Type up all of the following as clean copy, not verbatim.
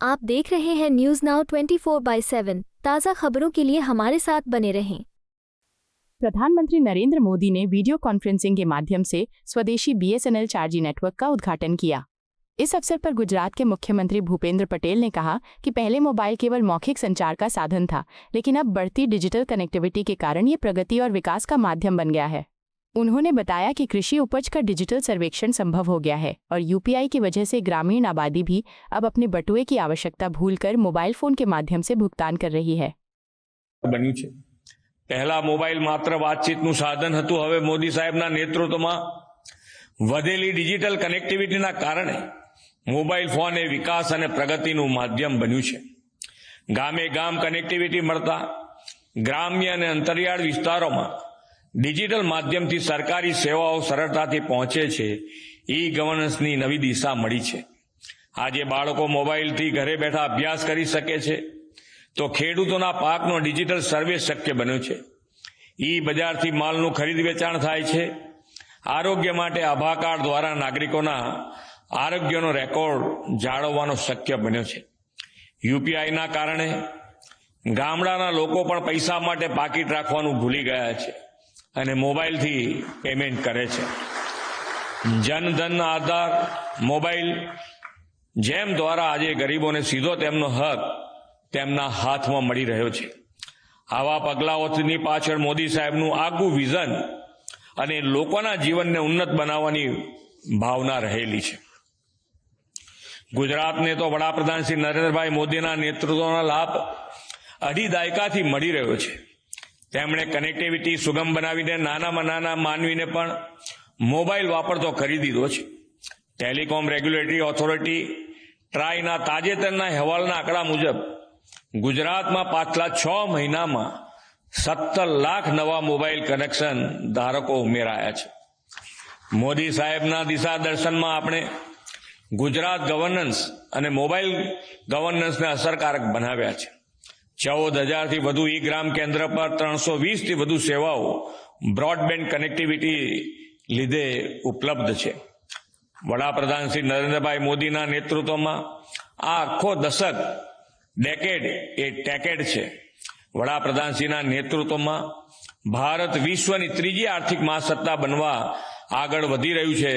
आप देख रहे हैं न्यूज नाउ 24/7। ताज़ा खबरों के लिए हमारे साथ बने रहें। प्रधानमंत्री नरेंद्र मोदी ने वीडियो कॉन्फ्रेंसिंग के माध्यम से स्वदेशी BSNL 4G नेटवर्क का उद्घाटन किया। इस अवसर पर गुजरात के मुख्यमंत्री भूपेंद्र पटेल ने कहा कि पहले मोबाइल केवल मौखिक संचार का साधन था, लेकिन अब बढ़ती डिजिटल कनेक्टिविटी के कारण ये प्रगति और विकास का माध्यम बन गया है। उन्होंने बताया कि कृषि उपज का डिजिटल सर्वेक्षण संभव हो गया है और UPI की वजह से ग्रामीण आबादी भी अब अपने बटुए की आवश्यकता भूलकर मोबाइल फोन के माध्यम से भुगतान कर रही है। पहला मोबाइल मात्र वातचीतનું સાધન હતું। હવે મોદી સાહેબના નેતૃત્વમાં વધેલી ડિજિટલ કનેક્ટિવિટીના કારણે મોબાઈલ ફોન એ વિકાસ અને પ્રગતિનું માધ્યમ બન્યું છે। ગામે ગામ કનેક્ટિવિટી મળતા ગ્રામ્ય અને અંતરિયાળ વિસ્તારોમાં ડિજિટલ માધ્યમથી સરકારી સેવાઓ સરળતાથી પહોંચે છે। ગવર્નન્સની નવી દિશા મળી છે। આજે બાળકો મોબાઈલથી ઘરે બેઠા અભ્યાસ કરી શકે છે, તો ખેડૂતોના પાકનો ડિજિટલ સર્વે શક્ય બન્યો છે। બજારથી માલનું ખરીદ વેચાણ થાય છે। આરોગ્ય માટે આભા કાર્ડ દ્વારા નાગરિકોના આરોગ્યનો રેકોર્ડ જાળવવાનો શક્ય બન્યો છે। UPIના કારણે ગામડાના લોકો પણ પૈસા માટે પાકીટ રાખવાનું ભૂલી ગયા છે અને મોબાઈલથી પેમેન્ટ કરે છે। જનધન આધાર મોબાઈલ જેમ દ્વારા આજે ગરીબોને સીધો તેમનો હક તેમના હાથમાં મળી રહ્યો છે। આવા પગલાઓની પાછળ મોદી સાહેબનું આગવું વિઝન અને લોકોના જીવનને ઉન્નત બનાવવાની ભાવના રહેલી છે। ગુજરાતને તો વડાપ્રધાન શ્રી નરેન્દ્રભાઈ મોદીના નેતૃત્વનો લાભ અઢી દાયકાથી મળી રહ્યો છે। તેમણે કનેક્ટિવિટી સુગમ બનાવીને નાનામાં નાના માનવીને પણ મોબાઈલ વાપરતો કરી દીધો છે। ટેલિકોમ રેગ્યુલેટરી ઓથોરિટી ટ્રાઈના તાજેતરના અહેવાલના આંકડા મુજબ ગુજરાતમાં પાછલા 6 મહિનામાં 17 લાખ નવા મોબાઈલ કનેક્શન ધારકો ઉમેરાયા છે। મોદી સાહેબના દિશા દર્શનમાં આપણે ગુજરાત ગવર્નન્સ અને મોબાઈલ ગવર્નન્સને અસરકારક બનાવ્યા છે। 14,000થી વધુ ગ્રામ કેન્દ્ર પર 320થી વધુ સેવાઓ બ્રોડબેન્ડ કનેક્ટિવિટી લીધે ઉપલબ્ધ છે। વડાપ્રધાન શ્રી નરેન્દ્રભાઈ મોદીના નેતૃત્વમાં આ આખો દશક ડેકેડ એ ટેકેડ છે। વડાપ્રધાનશ્રીના નેતૃત્વમાં ભારત વિશ્વની ત્રીજી આર્થિક મહાસત્તા બનવા આગળ વધી રહ્યું છે।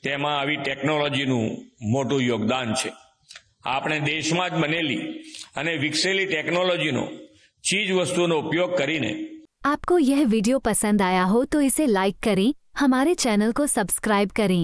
તેમાં આવી ટેકનોલોજીનું મોટું યોગદાન છે। આપણે દેશમાં જ બનેલી અને વિકસેલી ટેકનોલોજીનો ચીજ વસ્તુઓનો ઉપયોગ કરીને। आपको यह वीडियो पसंद आया हो तो इसे लाइक करें, हमारे चैनल को सब्सक्राइब करें।